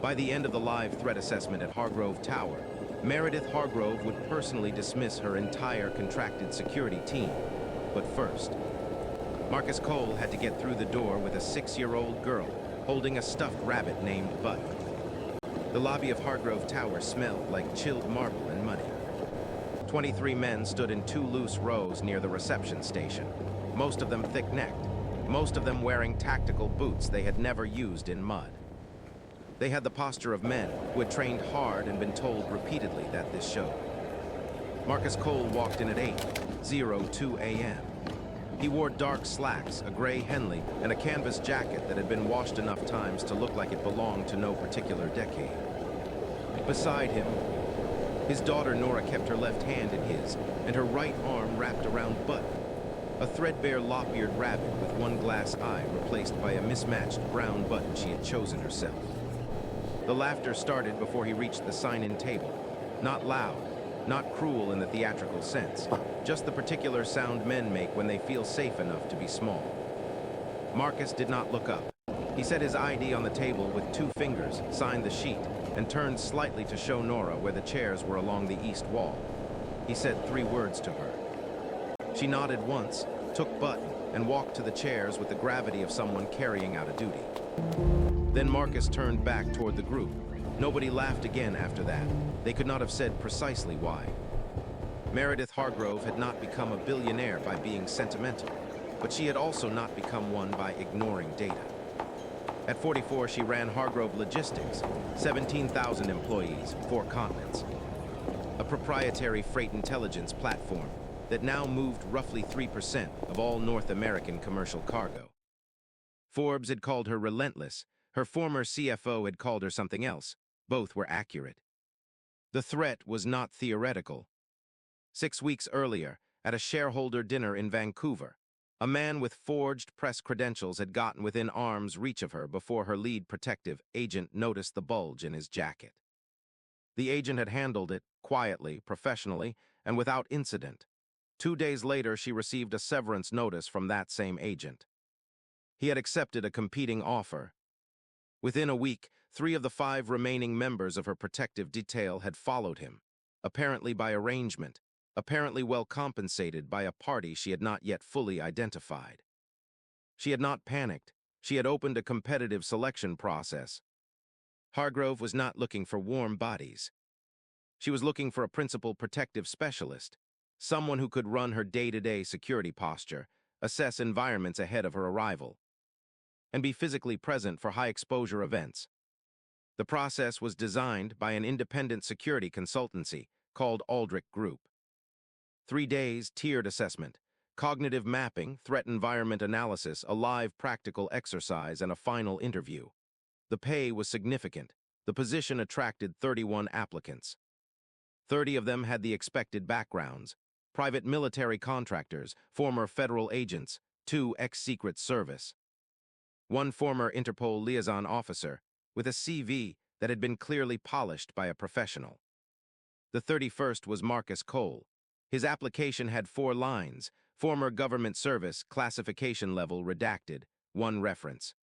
By the end of the live threat assessment at Hargrove Tower, Meredith Hargrove would personally dismiss her entire contracted security team. But first, Marcus Cole had to get through the door with a 6-year-old girl holding a stuffed rabbit named Bud. The lobby of Hargrove Tower smelled like chilled marble and muddy. 23 men stood in 2 loose rows near the reception station, most of them thick-necked, most of them wearing tactical boots they had never used in mud. They had the posture of men who had trained hard and been told repeatedly that this showed. Marcus Cole walked in at 8:02 a.m. He wore dark slacks, a gray Henley, and a canvas jacket that had been washed enough times to look like it belonged to no particular decade. Beside him, his daughter Nora kept her left hand in his, and her right arm wrapped around Bud, a threadbare lop-eared rabbit with one glass eye replaced by a mismatched brown button she had chosen herself. The laughter started before he reached the sign-in table. Not loud, not cruel in the theatrical sense, just the particular sound men make when they feel safe enough to be small. Marcus did not look up. He set his ID on the table with 2 fingers, signed the sheet, and turned slightly to show Nora where the chairs were along the east wall. He said 3 words to her. She nodded once, took button, and walked to the chairs with the gravity of someone carrying out a duty. Then Marcus turned back toward the group. Nobody laughed again after that. They could not have said precisely why. Meredith Hargrove had not become a billionaire by being sentimental, but she had also not become one by ignoring data. At 44, she ran Hargrove Logistics, 17,000 employees, 4 continents. A proprietary freight intelligence platform that now moved roughly 3% of all North American commercial cargo. Forbes had called her relentless. Her former CFO had called her something else. Both were accurate. The threat was not theoretical. 6 weeks earlier, at a shareholder dinner in Vancouver, a man with forged press credentials had gotten within arm's reach of her before her lead protective agent noticed the bulge in his jacket. The agent had handled it quietly, professionally, and without incident. 2 days later, she received a severance notice from that same agent. He had accepted a competing offer. Within a week, 3 of the 5 remaining members of her protective detail had followed him, apparently by arrangement, apparently well compensated by a party she had not yet fully identified. She had not panicked. She had opened a competitive selection process. Hargrove was not looking for warm bodies. She was looking for a principal protective specialist, someone who could run her day-to-day security posture, assess environments ahead of her arrival, and be physically present for high-exposure events. The process was designed by an independent security consultancy called Aldrich Group. 3 days, tiered assessment, cognitive mapping, threat environment analysis, a live practical exercise, and a final interview. The pay was significant. The position attracted 31 applicants. 30 of them had the expected backgrounds: private military contractors, former federal agents, 2 ex-Secret Service, 1 former Interpol liaison officer with a CV that had been clearly polished by a professional. The 31st was Marcus Cole. His application had 4 lines: former government service, classification level redacted, 1 reference.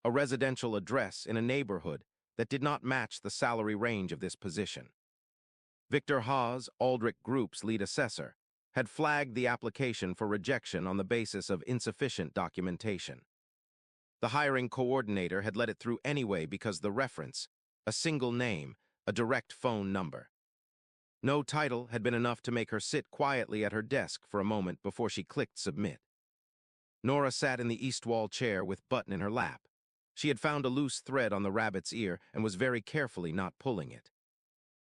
A residential address in a neighborhood that did not match the salary range of this position. Victor Haas, Aldrich Group's lead assessor, had flagged the application for rejection on the basis of insufficient documentation. The hiring coordinator had let it through anyway because the reference, a single name, a direct phone number. No title had been enough to make her sit quietly at her desk for a moment before she clicked submit. Nora sat in the east wall chair with Button in her lap. She had found a loose thread on the rabbit's ear and was very carefully not pulling it.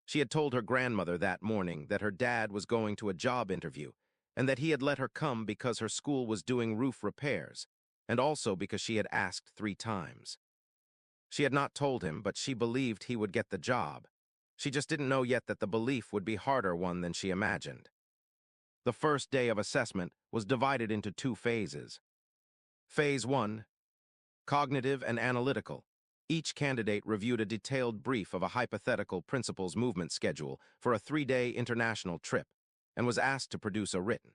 She had told her grandmother that morning that her dad was going to a job interview and that he had let her come because her school was doing roof repairs, and also because she had asked 3 times. She had not told him, but she believed he would get the job. She just didn't know yet that the belief would be harder one than she imagined. The first day of assessment was divided into 2 phases. Phase 1, cognitive and analytical. Each candidate reviewed a detailed brief of a hypothetical principal's movement schedule for a 3-day international trip and was asked to produce a written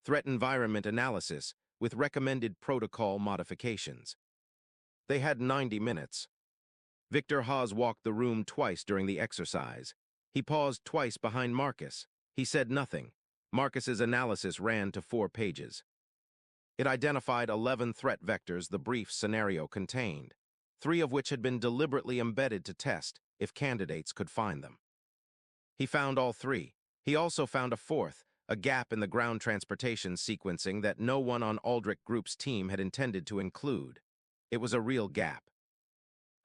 threat environment analysis with recommended protocol modifications. They had 90 minutes. Victor Haas walked the room twice during the exercise. He paused twice behind Marcus. He said nothing. Marcus's analysis ran to 4 pages. It identified 11 threat vectors the brief scenario contained, 3 of which had been deliberately embedded to test if candidates could find them. He found all 3. He also found a 4th, a gap in the ground transportation sequencing that no one on Aldrich Group's team had intended to include. It was a real gap.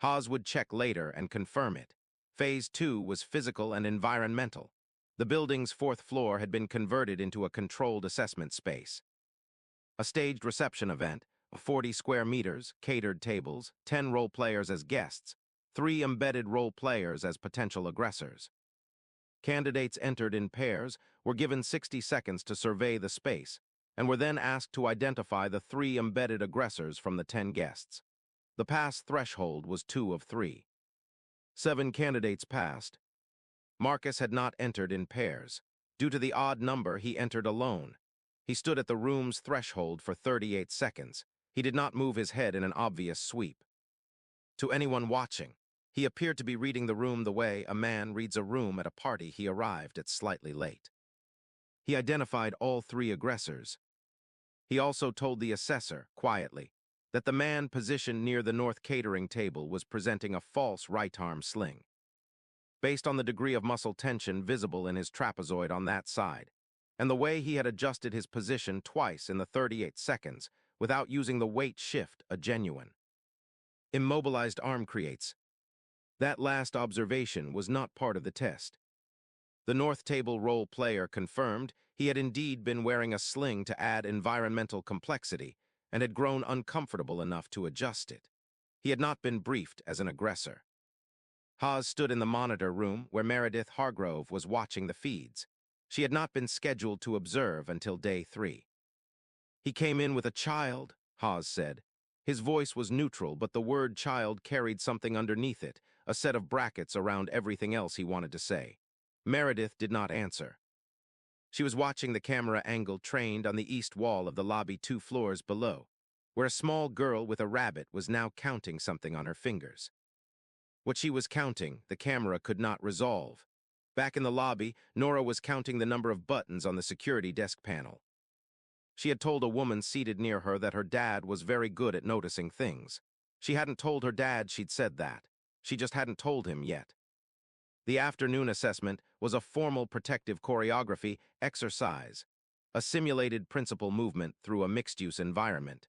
Haas would check later and confirm it. Phase 2 was physical and environmental. The building's 4th floor had been converted into a controlled assessment space. A staged reception event, 40 square meters, catered tables, 10 role players as guests, 3 embedded role players as potential aggressors. Candidates entered in pairs were given 60 seconds to survey the space and were then asked to identify the 3 embedded aggressors from the 10 guests. The pass threshold was 2 of 3. 7 candidates passed. Marcus had not entered in pairs. Due to the odd number, he entered alone. He stood at the room's threshold for 38 seconds. He did not move his head in an obvious sweep. To anyone watching, he appeared to be reading the room the way a man reads a room at a party he arrived at slightly late. He identified all 3 aggressors. He also told the assessor, quietly, that the man positioned near the north catering table was presenting a false right-arm sling. Based on the degree of muscle tension visible in his trapezoid on that side, and the way he had adjusted his position twice in the 38 seconds without using the weight shift, a genuine immobilized arm creates. That last observation was not part of the test. The North Table role player confirmed he had indeed been wearing a sling to add environmental complexity and had grown uncomfortable enough to adjust it. He had not been briefed as an aggressor. Haas stood in the monitor room where Meredith Hargrove was watching the feeds. She had not been scheduled to observe until day 3. He came in with a child, Haas said. His voice was neutral, but the word child carried something underneath it, a set of brackets around everything else he wanted to say. Meredith did not answer. She was watching the camera angle trained on the east wall of the lobby 2 floors below, where a small girl with a rabbit was now counting something on her fingers. What she was counting, the camera could not resolve. Back in the lobby, Nora was counting the number of buttons on the security desk panel. She had told a woman seated near her that her dad was very good at noticing things. She hadn't told her dad she'd said that. She just hadn't told him yet. The afternoon assessment was a formal protective choreography exercise, a simulated principal movement through a mixed-use environment.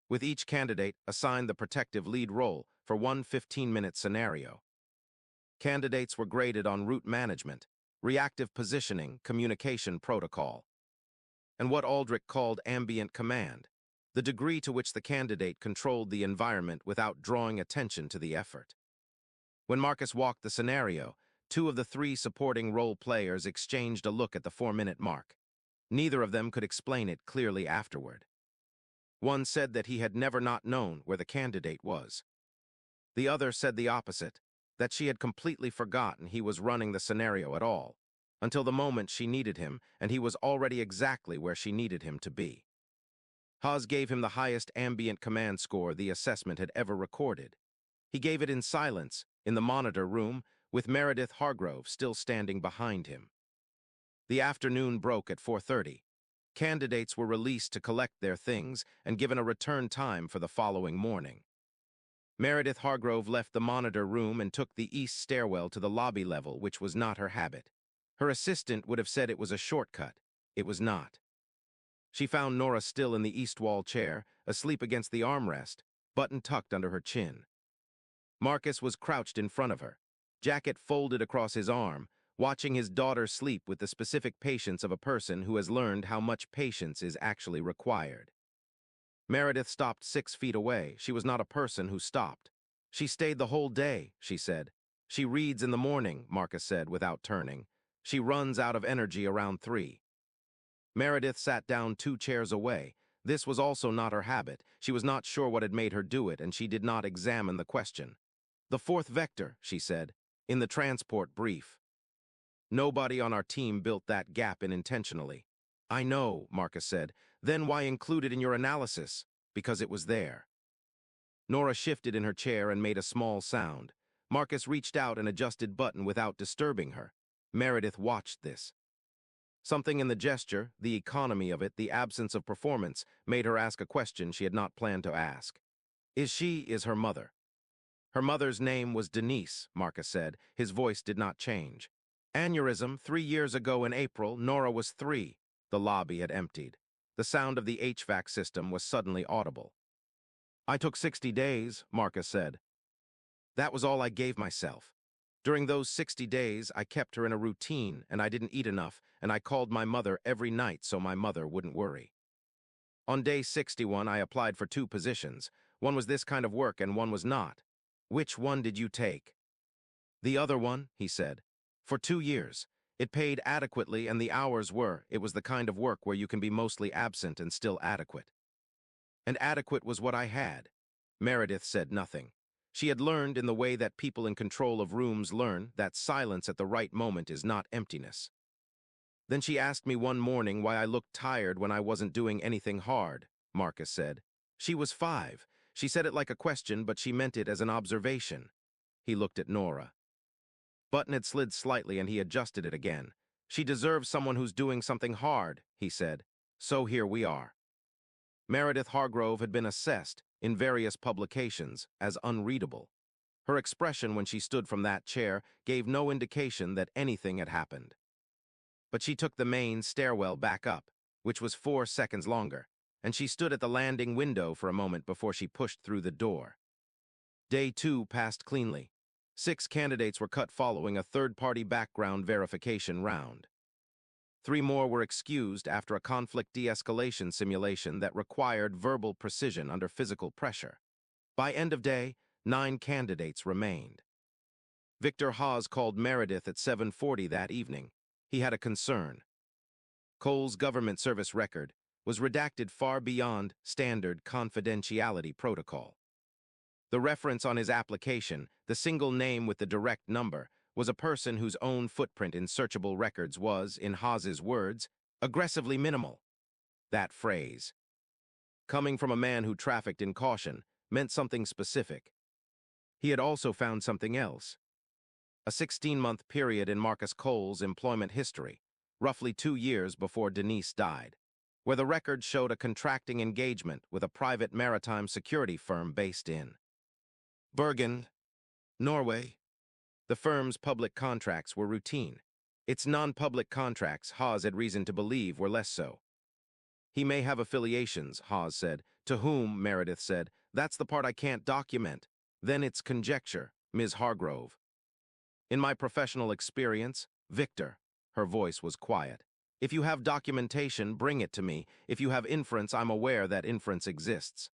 With each candidate assigned the protective lead role for one 15-minute scenario. Candidates were graded on route management, reactive positioning, communication protocol, and what Aldrich called ambient command, the degree to which the candidate controlled the environment without drawing attention to the effort. When Marcus walked the scenario, 2 of the 3 supporting role players exchanged a look at the 4-minute mark. Neither of them could explain it clearly afterward. One said that he had never not known where the candidate was. The other said the opposite, that she had completely forgotten he was running the scenario at all, until the moment she needed him, and he was already exactly where she needed him to be. Haas gave him the highest ambient command score the assessment had ever recorded. He gave it in silence, in the monitor room, with Meredith Hargrove still standing behind him. The afternoon broke at 4:30. Candidates were released to collect their things and given a return time for the following morning. Meredith Hargrove left the monitor room and took the east stairwell to the lobby level, which was not her habit. Her assistant would have said it was a shortcut. It was not. She found Nora still in the east wall chair, asleep against the armrest, button tucked under her chin. Marcus was crouched in front of her, jacket folded across his arm, watching his daughter sleep with the specific patience of a person who has learned how much patience is actually required. Meredith stopped 6 feet away. She was not a person who stopped. She stayed the whole day, she said. She reads in the morning, Marcus said without turning. She runs out of energy around 3. Meredith sat down 2 chairs away. This was also not her habit. She was not sure what had made her do it, and she did not examine the question. The 4th vector, she said, in the transport brief. Nobody on our team built that gap in intentionally. I know, Marcus said. Then why include it in your analysis? Because it was there. Nora shifted in her chair and made a small sound. Marcus reached out and adjusted button without disturbing her. Meredith watched this. Something in the gesture, the economy of it, the absence of performance, made her ask a question she had not planned to ask. Is her mother? Her mother's name was Denise, Marcus said. His voice did not change. Aneurysm, 3 years ago in April, Nora was 3. The lobby had emptied. The sound of the HVAC system was suddenly audible. I took 60 days, Marcus said. That was all I gave myself. During those 60 days, I kept her in a routine, and I didn't eat enough, and I called my mother every night so my mother wouldn't worry. On day 61, I applied for 2 positions. One was this kind of work and one was not. Which one did you take? The other one, he said. For 2 years. It paid adequately and the hours it was the kind of work where you can be mostly absent and still adequate. And adequate was what I had. Meredith said nothing. She had learned in the way that people in control of rooms learn that silence at the right moment is not emptiness. Then she asked me one morning why I looked tired when I wasn't doing anything hard, Marcus said. She was 5. She said it like a question, but she meant it as an observation. He looked at Nora. Button had slid slightly and he adjusted it again. She deserves someone who's doing something hard, he said. So here we are. Meredith Hargrove had been assessed, in various publications, as unreadable. Her expression when she stood from that chair gave no indication that anything had happened. But she took the main stairwell back up, which was 4 seconds longer, and she stood at the landing window for a moment before she pushed through the door. Day 2 passed cleanly. 6 candidates were cut following a third-party background verification round. 3 more were excused after a conflict de-escalation simulation that required verbal precision under physical pressure. By end of day, 9 candidates remained. Victor Haas called Meredith at 7:40 that evening. He had a concern. Cole's government service record was redacted far beyond standard confidentiality protocol. The reference on his application, the single name with the direct number, was a person whose own footprint in searchable records was, in Haas's words, aggressively minimal. That phrase, coming from a man who trafficked in caution, meant something specific. He had also found something else. A 16-month period in Marcus Cole's employment history, roughly 2 years before Denise died, where the record showed a contracting engagement with a private maritime security firm based in Bergen, Norway. The firm's public contracts were routine. Its non-public contracts, Haas had reason to believe, were less so. He may have affiliations, Haas said. To whom, Meredith said. That's the part I can't document. Then it's conjecture, Ms. Hargrove. In my professional experience, Victor, her voice was quiet. If you have documentation, bring it to me. If you have inference, I'm aware that inference exists.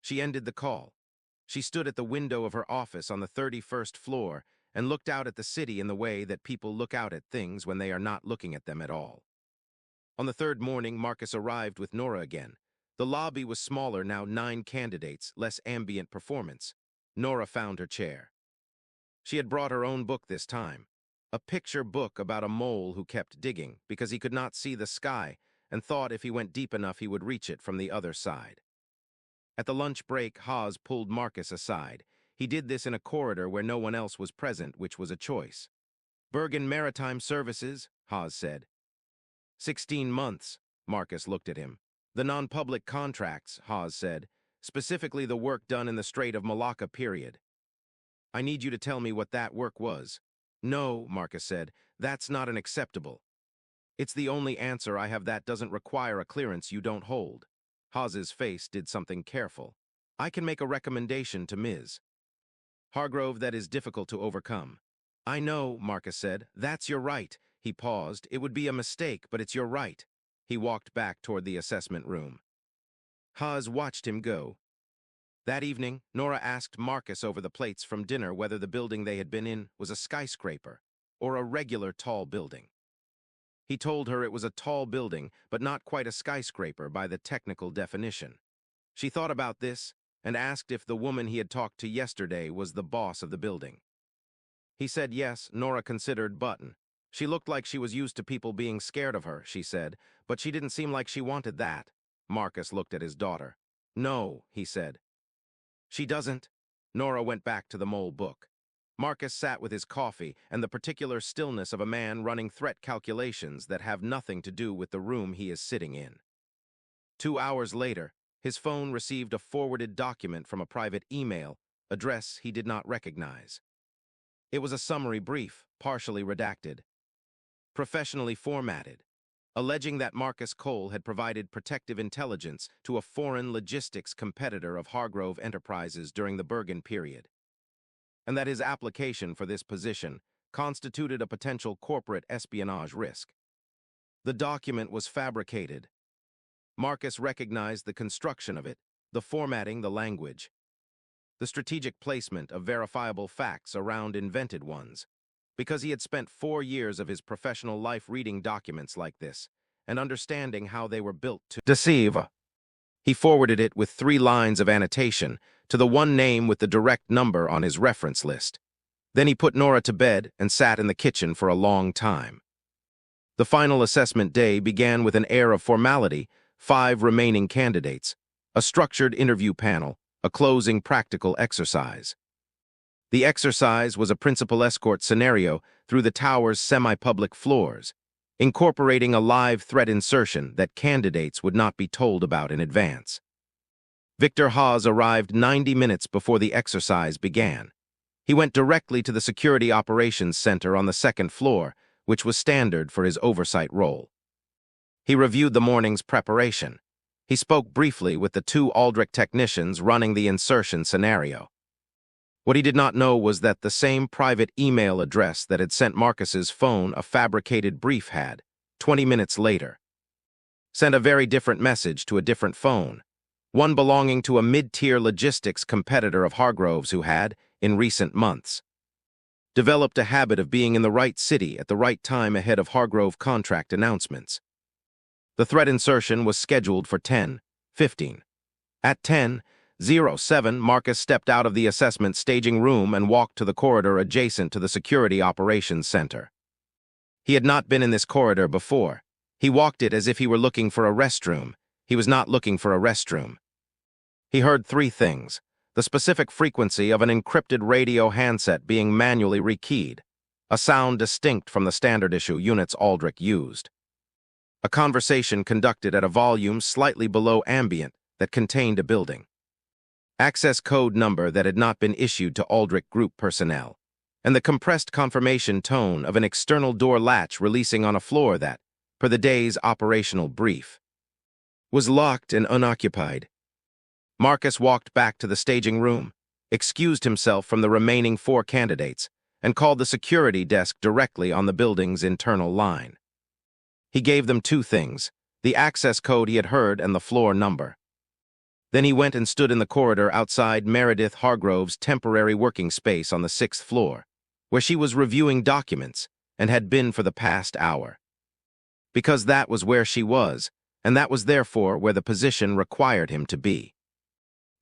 She ended the call. She stood at the window of her office on the 31st floor and looked out at the city in the way that people look out at things when they are not looking at them at all. On the 3rd morning, Marcus arrived with Nora again. The lobby was smaller, now 9 candidates, less ambient performance. Nora found her chair. She had brought her own book this time, a picture book about a mole who kept digging because he could not see the sky and thought if he went deep enough he would reach it from the other side. At the lunch break, Haas pulled Marcus aside. He did this in a corridor where no one else was present, which was a choice. Bergen Maritime Services, Haas said. 16 months, Marcus looked at him. The non-public contracts, Haas said, specifically the work done in the Strait of Malacca period. I need you to tell me what that work was. No, Marcus said, that's not an acceptable. It's the only answer I have that doesn't require a clearance you don't hold. Haas's face did something careful. I can make a recommendation to Ms. Hargrove that is difficult to overcome. I know, Marcus said. That's your right. He paused. It would be a mistake, but it's your right. He walked back toward the assessment room. Haas watched him go. That evening, Nora asked Marcus over the plates from dinner whether the building they had been in was a skyscraper or a regular tall building. He told her it was a tall building, but not quite a skyscraper by the technical definition. She thought about this and asked if the woman he had talked to yesterday was the boss of the building. He said yes. Nora considered Button. She looked like she was used to people being scared of her, she said, but she didn't seem like she wanted that. Marcus looked at his daughter. No, he said. She doesn't. Nora went back to the mole book. Marcus sat with his coffee and the particular stillness of a man running threat calculations that have nothing to do with the room he is sitting in. 2 hours later, his phone received a forwarded document from a private email address he did not recognize. It was a summary brief, partially redacted, professionally formatted, alleging that Marcus Cole had provided protective intelligence to a foreign logistics competitor of Hargrove Enterprises during the Bergen period, and that his application for this position constituted a potential corporate espionage risk. The document was fabricated. Marcus recognized the construction of it, the formatting, the language, the strategic placement of verifiable facts around invented ones, because he had spent 4 years of his professional life reading documents like this and understanding how they were built to deceive. He forwarded it with 3 lines of annotation to the one name with the direct number on his reference list. Then he put Nora to bed and sat in the kitchen for a long time. The final assessment day began with an air of formality, 5 remaining candidates, a structured interview panel, a closing practical exercise. The exercise was a principal escort scenario through the tower's semi-public floors, incorporating a live threat insertion that candidates would not be told about in advance. Victor Haas arrived 90 minutes before the exercise began. He went directly to the Security Operations Center on the 2nd floor, which was standard for his oversight role. He reviewed the morning's preparation. He spoke briefly with the 2 Aldrich technicians running the insertion scenario. What he did not know was that the same private email address that had sent Marcus's phone a fabricated brief had, 20 minutes later, sent a very different message to a different phone, one belonging to a mid-tier logistics competitor of Hargrove's who had, in recent months, developed a habit of being in the right city at the right time ahead of Hargrove contract announcements. The threat insertion was scheduled for 10:15. At 10:07, Marcus stepped out of the assessment staging room and walked to the corridor adjacent to the Security Operations Center. He had not been in this corridor before. He walked it as if he were looking for a restroom. He was not looking for a restroom. He heard 3 things: the specific frequency of an encrypted radio handset being manually rekeyed, a sound distinct from the standard issue units Aldrich used, a conversation conducted at a volume slightly below ambient that contained a building, access code number that had not been issued to Aldrich Group personnel, and the compressed confirmation tone of an external door latch releasing on a floor that, per the day's operational brief, was locked and unoccupied. Marcus walked back to the staging room, excused himself from the remaining 4 candidates, and called the security desk directly on the building's internal line. He gave them 2 things: the access code he had heard and the floor number. Then he went and stood in the corridor outside Meredith Hargrove's temporary working space on the 6th floor, where she was reviewing documents and had been for the past hour. Because that was where she was, and that was therefore where the position required him to be.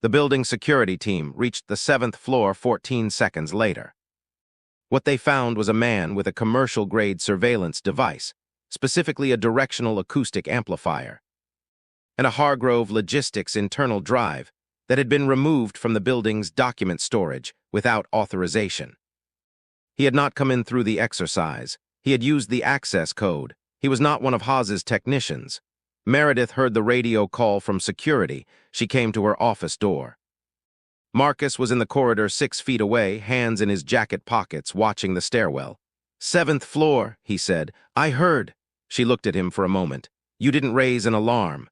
The building security team reached the 7th floor 14 seconds later. What they found was a man with a commercial-grade surveillance device, specifically a directional acoustic amplifier, and a Hargrove Logistics internal drive that had been removed from the building's document storage without authorization. He had not come in through the exercise. He had used the access code. He was not one of Haas's technicians. Meredith heard the radio call from security. She came to her office door. Marcus was in the corridor 6 feet away, hands in his jacket pockets, watching the stairwell. 7th floor, he said. I heard. She looked at him for a moment. You didn't raise an alarm.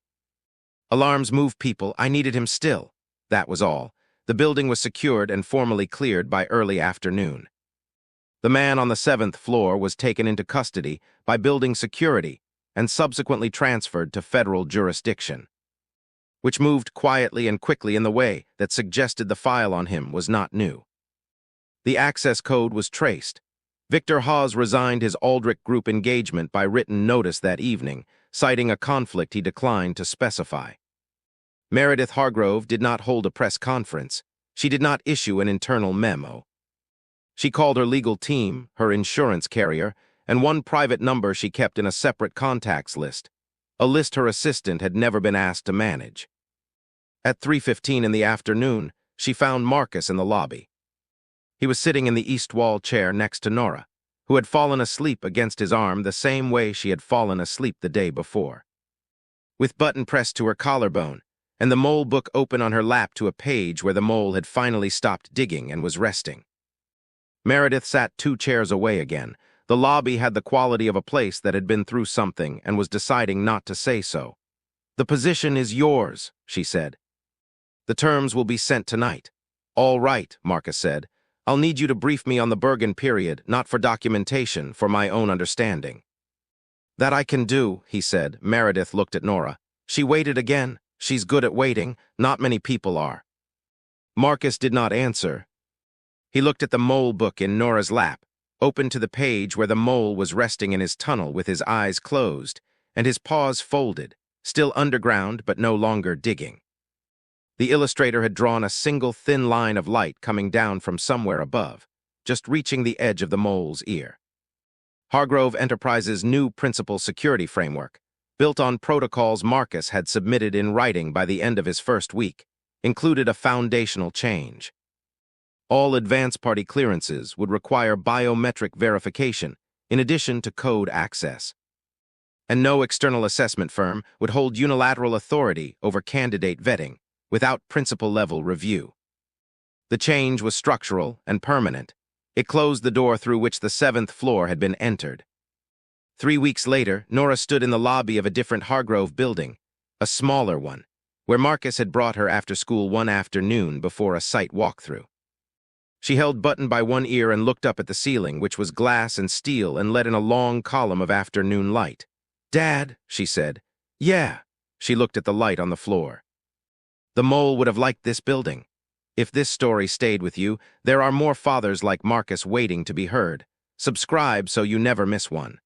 Alarms move people. I needed him still. That was all. The building was secured and formally cleared by early afternoon. The man on the 7th floor was taken into custody by building security and subsequently transferred to federal jurisdiction, which moved quietly and quickly in the way that suggested the file on him was not new. The access code was traced. Victor Haas resigned his Aldrich Group engagement by written notice that evening, citing a conflict he declined to specify. Meredith Hargrove did not hold a press conference. She did not issue an internal memo. She called her legal team, her insurance carrier, and one private number she kept in a separate contacts list, a list her assistant had never been asked to manage. At 3:15 in the afternoon, she found Marcus in the lobby. He was sitting in the east wall chair next to Nora, who had fallen asleep against his arm the same way she had fallen asleep the day before. With button pressed to her collarbone, and the mole book open on her lap to a page where the mole had finally stopped digging and was resting. Meredith sat 2 chairs away again. The lobby had the quality of a place that had been through something and was deciding not to say so. "The position is yours," she said. "The terms will be sent tonight." "All right," Marcus said. "I'll need you to brief me on the Bergen period, not for documentation, for my own understanding." "That I can do," he said. Meredith looked at Nora. "She waited again. She's good at waiting. Not many people are." Marcus did not answer. He looked at the mole book in Nora's lap, open to the page where the mole was resting in his tunnel with his eyes closed and his paws folded, still underground but no longer digging. The illustrator had drawn a single thin line of light coming down from somewhere above, just reaching the edge of the mole's ear. Hargrove Enterprises' new principal security framework, built on protocols Marcus had submitted in writing by the end of his first week, included a foundational change. All advance party clearances would require biometric verification in addition to code access. And no external assessment firm would hold unilateral authority over candidate vetting without principal-level review. The change was structural and permanent. It closed the door through which the 7th floor had been entered. 3 weeks later, Nora stood in the lobby of a different Hargrove building, a smaller one, where Marcus had brought her after school one afternoon before a site walkthrough. She held Button by one ear and looked up at the ceiling, which was glass and steel and let in a long column of afternoon light. "Dad," she said. "Yeah." She looked at the light on the floor. "The mole would have liked this building. If this story stayed with you, there are more fathers like Marcus waiting to be heard. Subscribe so you never miss one."